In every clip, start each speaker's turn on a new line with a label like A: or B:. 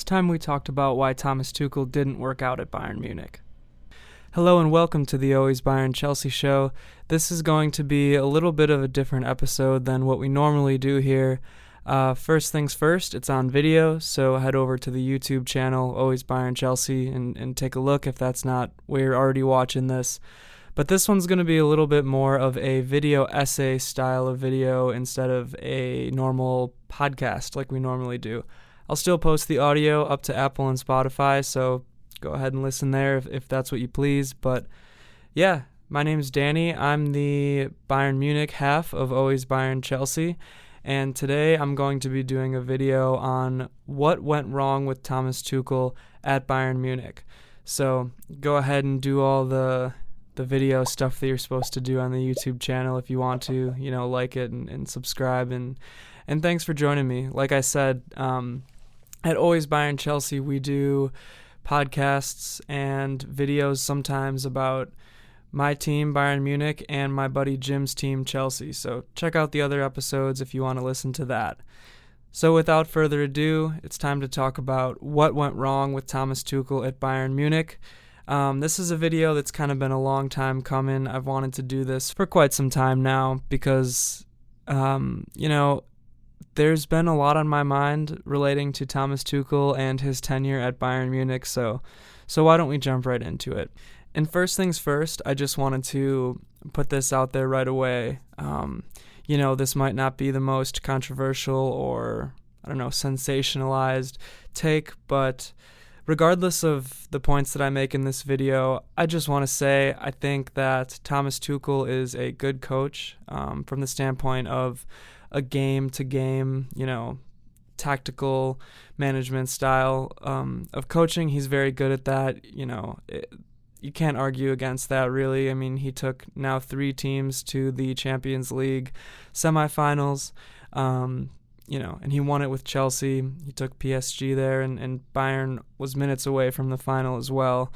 A: Last time we talked about why Thomas Tuchel didn't work out at Bayern Munich. Hello and welcome to the Always Bayern Chelsea show. This is going to be a little bit of a different episode than what we normally do here. First things first, it's on video, so head over to the YouTube channel, Always Bayern Chelsea, and take a look if that's not where you're already watching this. But this one's going to be a little bit more of a video essay style of video instead of a normal podcast like we normally do. I'll still post the audio up to Apple and Spotify, so go ahead and listen there if that's what you please. But yeah, my name's Danny. I'm the Bayern Munich half of Always Bayern Chelsea, and today I'm going to be doing a video on what went wrong with Thomas Tuchel at Bayern Munich. So go ahead and do all the video stuff that you're supposed to do on the YouTube channel if you want to, like it and subscribe, and thanks for joining me. Like I said, at Always Bayern Chelsea, we do podcasts and videos sometimes about my team, Bayern Munich, and my buddy Jim's team, Chelsea. So check out the other episodes if you want to listen to that. So without further ado, it's time to talk about what went wrong with Thomas Tuchel at Bayern Munich. This is a video that's kind of been a long time coming. I've wanted to do this for quite some time now because, there's been a lot on my mind relating to Thomas Tuchel and his tenure at Bayern Munich, so why don't we jump right into it? And first things first, I just wanted to put this out there right away. This might not be the most controversial or, sensationalized take, but regardless of the points that I make in this video, I just want to say I think that Thomas Tuchel is a good coach from the standpoint of a game-to-game, tactical management style of coaching. He's very good at that. You can't argue against that, really. I mean, he took now 3 teams to the Champions League semifinals, and he won it with Chelsea. He took PSG there, and Bayern was minutes away from the final as well.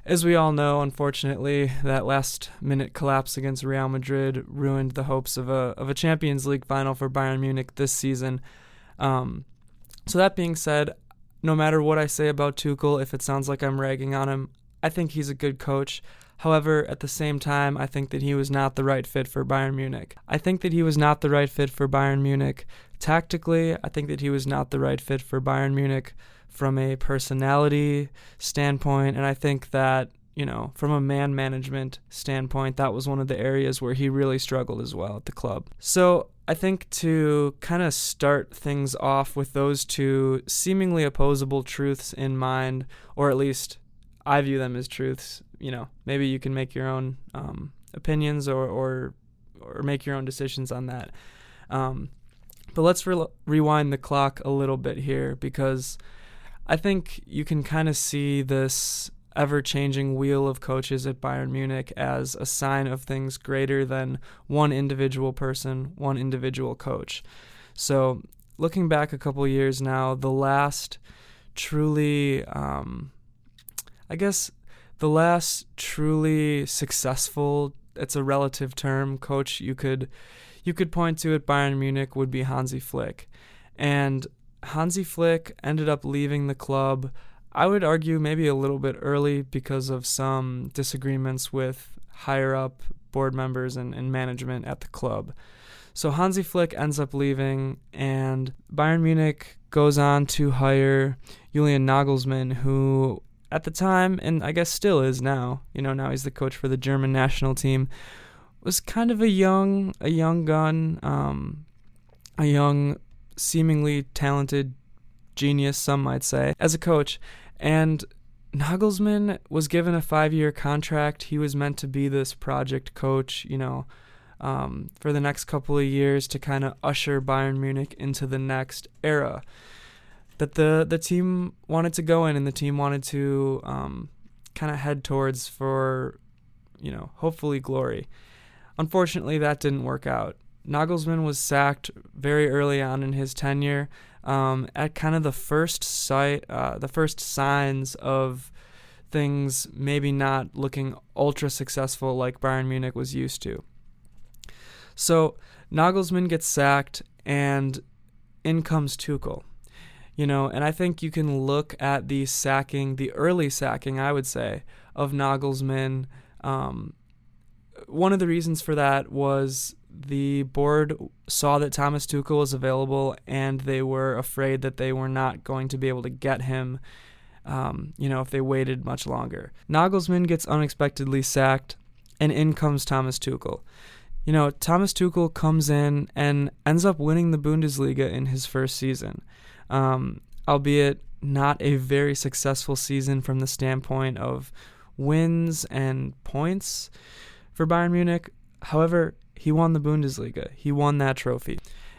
A: As we all know, unfortunately, that last-minute collapse against Real Madrid ruined the hopes of a Champions League final for Bayern Munich this season. So that being said, no matter what I say about Tuchel, if it sounds like I'm ragging on him, I think he's a good coach. However, at the same time, I think that he was not the right fit for Bayern Munich. I think that he was not the right fit for Bayern Munich tactically. I think that he was not the right fit for Bayern Munich from a personality standpoint, and I think that, from a man management standpoint, that was one of the areas where he really struggled as well at the club. So I think to kind of start things off with those two seemingly opposable truths in mind, or at least I view them as truths, maybe you can make your own opinions or make your own decisions on that. But let's rewind the clock a little bit here, because I think you can kind of see this ever-changing wheel of coaches at Bayern Munich as a sign of things greater than one individual person, one individual coach. So looking back a couple years now, the last truly, successful, it's a relative term, coach you could point to at Bayern Munich would be Hansi Flick. And Hansi Flick ended up leaving the club, I would argue maybe a little bit early because of some disagreements with higher-up board members and management at the club. So Hansi Flick ends up leaving, and Bayern Munich goes on to hire Julian Nagelsmann, who at the time, and I guess still is now, now he's the coach for the German national team, was kind of a young gun, a young, seemingly talented genius, some might say, as a coach. And Nagelsmann was given a 5-year contract. He was meant to be this project coach, for the next couple of years to kind of usher Bayern Munich into the next era that the team wanted to go in, and the team wanted to kind of head towards for, hopefully glory. Unfortunately, that didn't work out. Nagelsmann was sacked very early on in his tenure, at kind of the first signs of things maybe not looking ultra successful like Bayern Munich was used to. So Nagelsmann gets sacked, and in comes Tuchel. And I think you can look at the early sacking, I would say, of Nagelsmann. One of the reasons for that was the board saw that Thomas Tuchel was available, and they were afraid that they were not going to be able to get him, if they waited much longer. Nagelsmann gets unexpectedly sacked, and in comes Thomas Tuchel. Thomas Tuchel comes in and ends up winning the Bundesliga in his first season, albeit not a very successful season from the standpoint of wins and points for Bayern Munich. However, he won the Bundesliga. He won that trophy.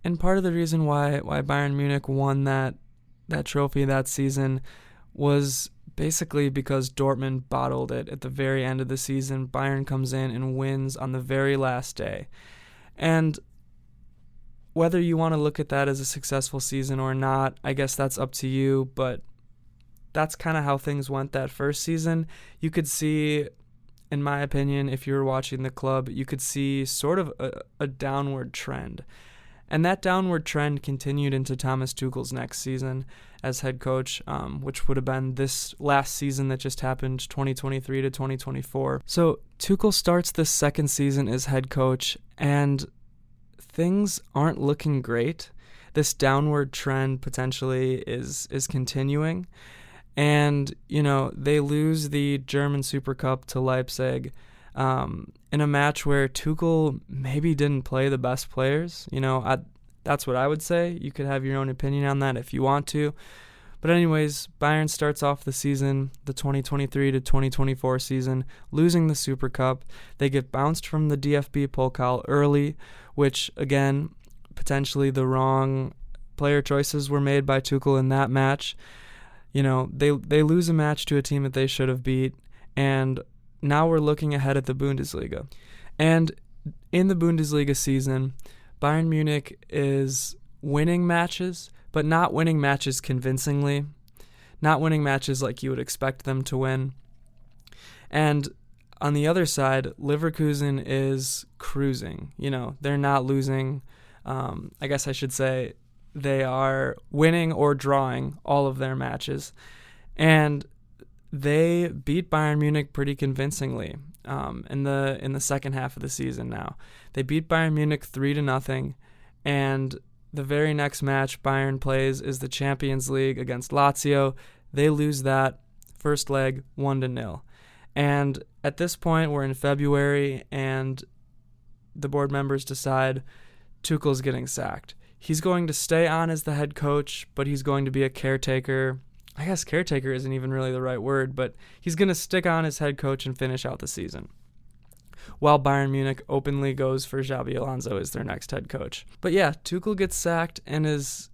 A: And part of the reason why Bayern Munich won that trophy that season was basically because Dortmund bottled it at the very end of the season. Bayern comes in and wins on the very last day. And whether you want to look at that as a successful season or not, I guess that's up to you, but that's kind of how things went that first season. You could see, in my opinion, if you were watching the club, you could see sort of a downward trend. And that downward trend continued into Thomas Tuchel's next season as head coach, which would have been this last season that just happened, 2023 to 2024. So Tuchel starts this second season as head coach, and things aren't looking great. This downward trend potentially is continuing. And, they lose the German Super Cup to Leipzig in a match where Tuchel maybe didn't play the best players. That's what I would say. You could have your own opinion on that if you want to. But anyways, Bayern starts off the season, the 2023 to 2024 season, losing the Super Cup. They get bounced from the DFB Pokal early, which, again, potentially the wrong player choices were made by Tuchel in that match. They lose a match to a team that they should have beat, and now we're looking ahead at the Bundesliga. And in the Bundesliga season, Bayern Munich is winning matches, but not winning matches convincingly, not winning matches like you would expect them to win. And on the other side, Leverkusen is cruising. They're not losing. I guess I should say they are winning or drawing all of their matches. And they beat Bayern Munich pretty convincingly in the second half of the season now. They beat Bayern Munich 3-0, and the very next match Bayern plays is the Champions League against Lazio. They lose that first leg 1-0. And at this point, we're in February, and the board members decide Tuchel's getting sacked. He's going to stay on as the head coach, but he's going to be a caretaker. I guess caretaker isn't even really the right word, but he's going to stick on as head coach and finish out the season, while Bayern Munich openly goes for Xabi Alonso as their next head coach. But yeah, Tuchel gets sacked and is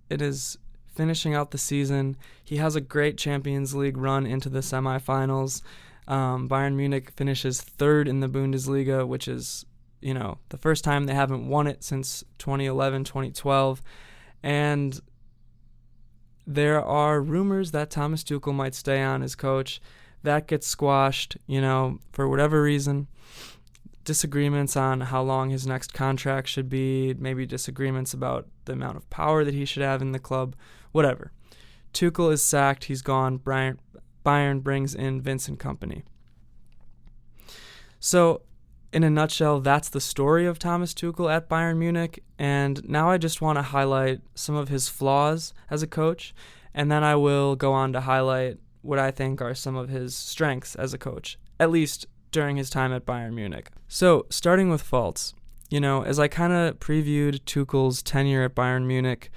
A: finishing out the season. He has a great Champions League run into the semifinals. Bayern Munich finishes third in the Bundesliga, which is the first time they haven't won it since 2011, 2012. And there are rumors that Thomas Tuchel might stay on as coach. That gets squashed, for whatever reason. Disagreements on how long his next contract should be, maybe disagreements about the amount of power that he should have in the club, whatever. Tuchel is sacked. He's gone. Bayern brings in Vincent Kompany. So, in a nutshell, that's the story of Thomas Tuchel at Bayern Munich, and now I just want to highlight some of his flaws as a coach, and then I will go on to highlight what I think are some of his strengths as a coach, at least during his time at Bayern Munich. So, starting with faults, as I kind of previewed Tuchel's tenure at Bayern Munich,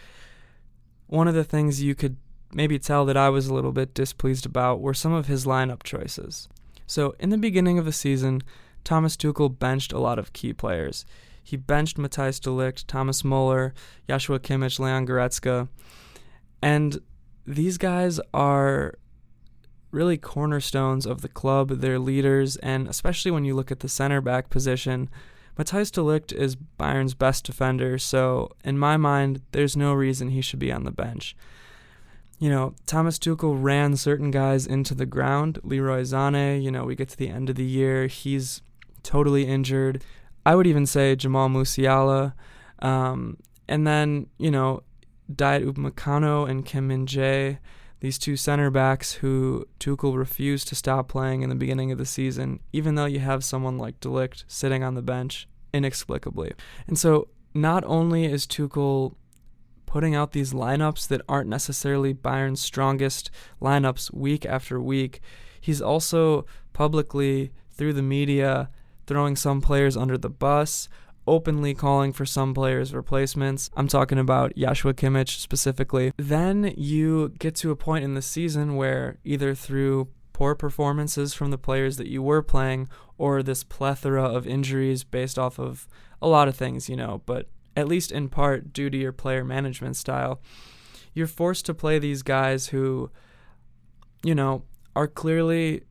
A: one of the things you could maybe tell that I was a little bit displeased about were some of his lineup choices. So, in the beginning of the season, Thomas Tuchel benched a lot of key players. He benched Matthijs de Ligt, Thomas Muller, Joshua Kimmich, Leon Goretzka. And these guys are really cornerstones of the club. They're leaders, and especially when you look at the center back position, Matthijs de Ligt is Bayern's best defender, so in my mind, there's no reason he should be on the bench. Thomas Tuchel ran certain guys into the ground. Leroy Sané, we get to the end of the year, he's totally injured. I would even say Jamal Musiala. And then, Diet Upamecano and Kim Min-jae, these two center backs who Tuchel refused to stop playing in the beginning of the season, even though you have someone like De Ligt sitting on the bench inexplicably. And so not only is Tuchel putting out these lineups that aren't necessarily Bayern's strongest lineups week after week, he's also publicly, through the media, throwing some players under the bus, openly calling for some players' replacements. I'm talking about Joshua Kimmich specifically. Then you get to a point in the season where either through poor performances from the players that you were playing or this plethora of injuries based off of a lot of things, but at least in part due to your player management style, you're forced to play these guys who, are clearly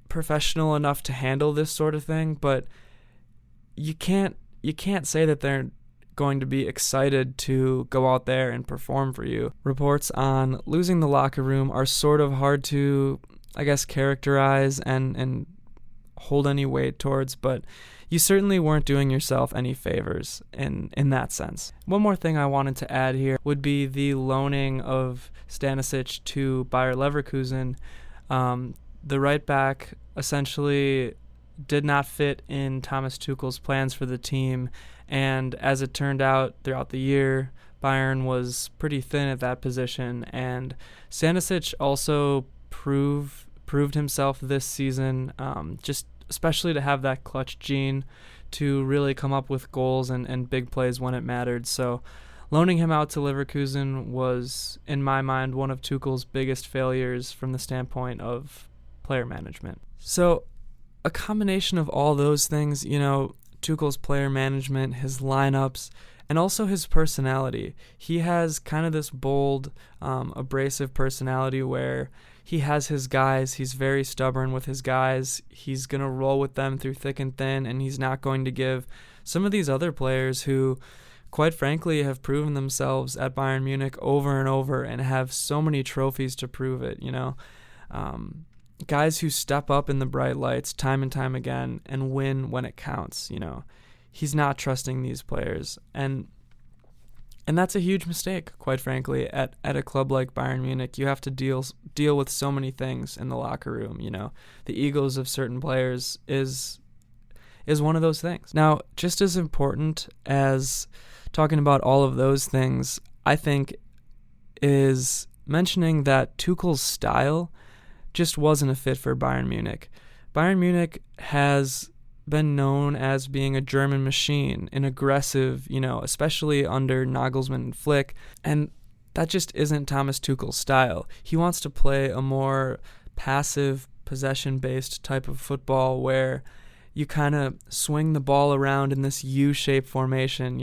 A: professional enough to handle this sort of thing, but you can't say that they're going to be excited to go out there and perform for you. Reports on losing the locker room are sort of hard to, characterize and hold any weight towards, but you certainly weren't doing yourself any favors in that sense. One more thing I wanted to add here would be the loaning of Stanisic to Bayer Leverkusen. The right back essentially did not fit in Thomas Tuchel's plans for the team, and as it turned out throughout the year, Bayern was pretty thin at that position, and Stanisic also proved himself this season, just especially to have that clutch gene to really come up with goals and big plays when it mattered. So loaning him out to Leverkusen was, in my mind, one of Tuchel's biggest failures from the standpoint of player management. So a combination of all those things, Tuchel's player management, his lineups, and also his personality. He has kind of this bold, abrasive personality where he has his guys. He's very stubborn with his guys. He's going to roll with them through thick and thin, and he's not going to give some of these other players who, quite frankly, have proven themselves at Bayern Munich over and over and have so many trophies to prove it, guys who step up in the bright lights time and time again and win when it counts. He's not trusting these players, and that's a huge mistake, quite frankly. At a club like Bayern Munich, you have to deal with so many things in the locker room. The egos of certain players is one of those things. Now, just as important as talking about all of those things, I think, is mentioning that Tuchel's style just wasn't a fit for Bayern Munich. Bayern Munich has been known as being a German machine, an aggressive, especially under Nagelsmann and Flick, and that just isn't Thomas Tuchel's style. He wants to play a more passive, possession-based type of football where you kind of swing the ball around in this U-shaped formation,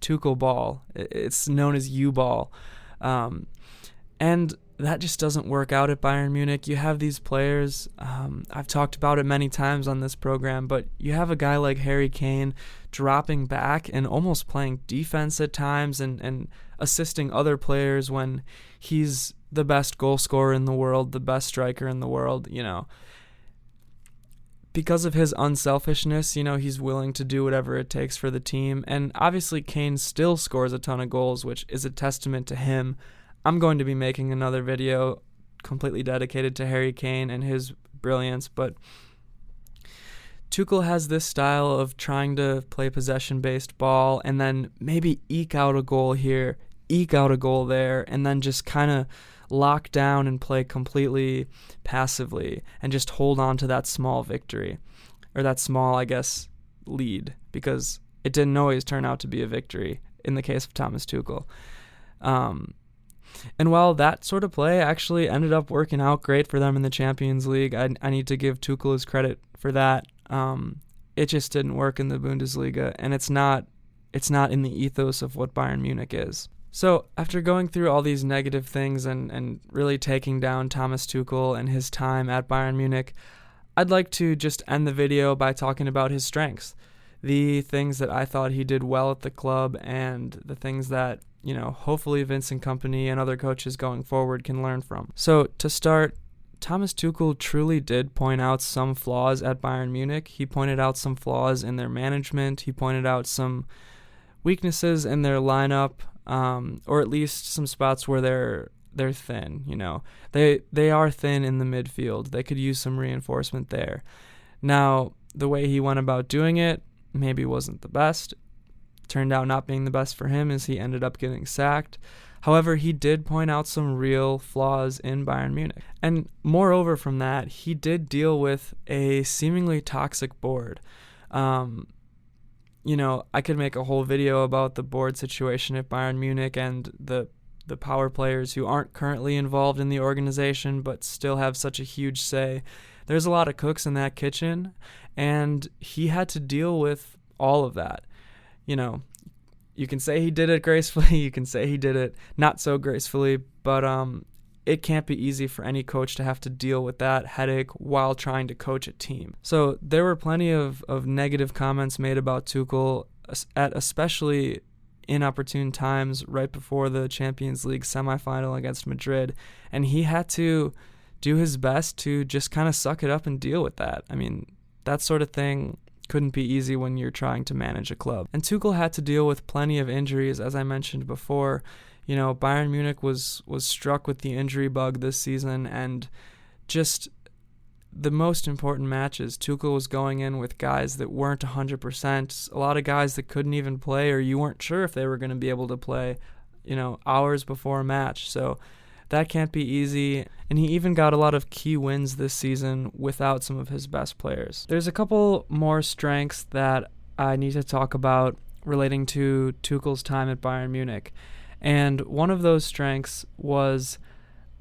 A: Tuchel ball. It's known as U-ball. And that just doesn't work out at Bayern Munich. You have these players, I've talked about it many times on this program, but you have a guy like Harry Kane dropping back and almost playing defense at times and assisting other players when he's the best goal scorer in the world, the best striker in the world, Because of his unselfishness, he's willing to do whatever it takes for the team. And obviously Kane still scores a ton of goals, which is a testament to him. I'm going to be making another video completely dedicated to Harry Kane and his brilliance, but Tuchel has this style of trying to play possession-based ball and then maybe eke out a goal here, eke out a goal there, and then just kind of lock down and play completely passively and just hold on to that small victory, or that small, lead, because it didn't always turn out to be a victory in the case of Thomas Tuchel. And while that sort of play actually ended up working out great for them in the Champions League, I need to give Tuchel his credit for that. It just didn't work in the Bundesliga, and it's not in the ethos of what Bayern Munich is. So after going through all these negative things and really taking down Thomas Tuchel and his time at Bayern Munich, I'd like to just end the video by talking about his strengths, the things that I thought he did well at the club, and the things that hopefully Vince and company and other coaches going forward can learn from. So to start, Thomas Tuchel truly did point out some flaws at Bayern Munich. He pointed out some flaws in their management. He pointed out some weaknesses in their lineup. or at least some spots where they're thin. They are thin in the midfield. They could use some reinforcement there. Now, the way he went about doing it maybe wasn't the best. Turned out not being the best for him as he ended up getting sacked. However, he did point out some real flaws in Bayern Munich. And moreover from that, he did deal with a seemingly toxic board. I could make a whole video about the board situation at Bayern Munich and the power players who aren't currently involved in the organization but still have such a huge say. There's a lot of cooks in that kitchen, and he had to deal with all of that. You can say he did it gracefully, you can say he did it not so gracefully, but it can't be easy for any coach to have to deal with that headache while trying to coach a team. So there were plenty of negative comments made about Tuchel, at especially inopportune times right before the Champions League semifinal against Madrid, and he had to do his best to just kind of suck it up and deal with that. I mean, that sort of thing couldn't be easy when you're trying to manage a club. And Tuchel had to deal with plenty of injuries, as I mentioned before. Bayern Munich was struck with the injury bug this season, and just the most important matches, Tuchel was going in with guys that weren't 100%, a lot of guys that couldn't even play, or you weren't sure if they were going to be able to play, hours before a match. So that can't be easy, and he even got a lot of key wins this season without some of his best players. There's a couple more strengths that I need to talk about relating to Tuchel's time at Bayern Munich, and one of those strengths was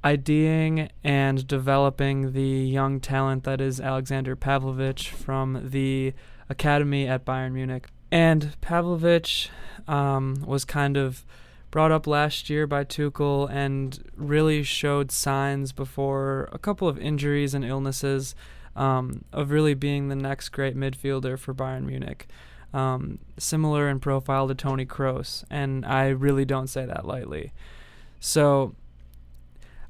A: IDing and developing the young talent that is Alexander Pavlovic from the academy at Bayern Munich. And Pavlovic was kind of brought up last year by Tuchel and really showed signs before a couple of injuries and illnesses of really being the next great midfielder for Bayern Munich. Similar in profile to Toni Kroos, and I really don't say that lightly. So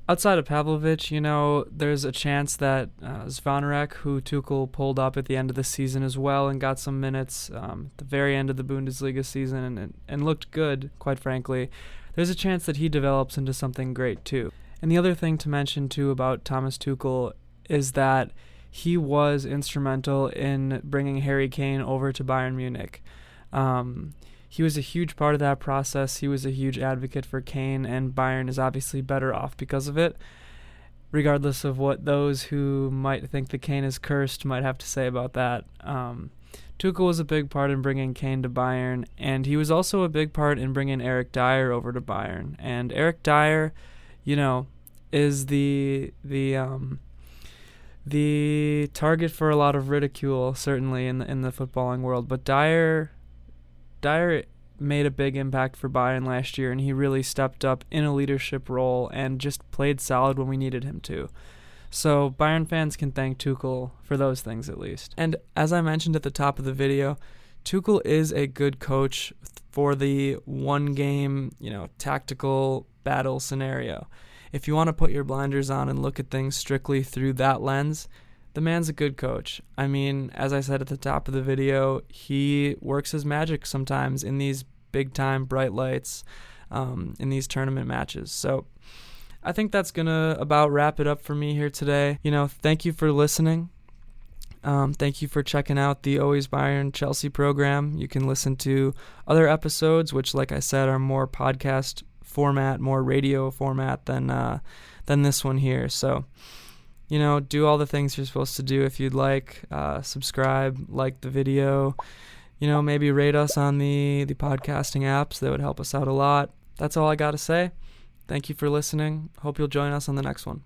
A: outside of Pavlovic, there's a chance that Zvanarek, who Tuchel pulled up at the end of the season as well and got some minutes at the very end of the Bundesliga season and looked good, quite frankly, there's a chance that he develops into something great too. And the other thing to mention too about Thomas Tuchel is that he was instrumental in bringing Harry Kane over to Bayern Munich. He was a huge part of that process. He was a huge advocate for Kane, and Bayern is obviously better off because of it, regardless of what those who might think that Kane is cursed might have to say about that. Tuchel was a big part in bringing Kane to Bayern, and he was also a big part in bringing Eric Dyer over to Bayern. And Eric Dyer, is the target for a lot of ridicule, certainly in the footballing world. But Dyer made a big impact for Bayern last year, and he really stepped up in a leadership role and just played solid when we needed him to. So Bayern fans can thank Tuchel for those things at least. And as I mentioned at the top of the video, Tuchel is a good coach for the one game, tactical battle scenario. If you want to put your blinders on and look at things strictly through that lens, the man's a good coach. I mean, as I said at the top of the video, he works his magic sometimes in these big-time bright lights, in these tournament matches. So I think that's going to about wrap it up for me here today. Thank you for listening. Thank you for checking out the Always Bayern Chelsea program. You can listen to other episodes, which, like I said, are more podcast format, more radio format than this one here. So, do all the things you're supposed to do if you'd like. Subscribe, like the video, maybe rate us on the podcasting apps. That would help us out a lot. That's all I got to say. Thank you for listening. Hope you'll join us on the next one.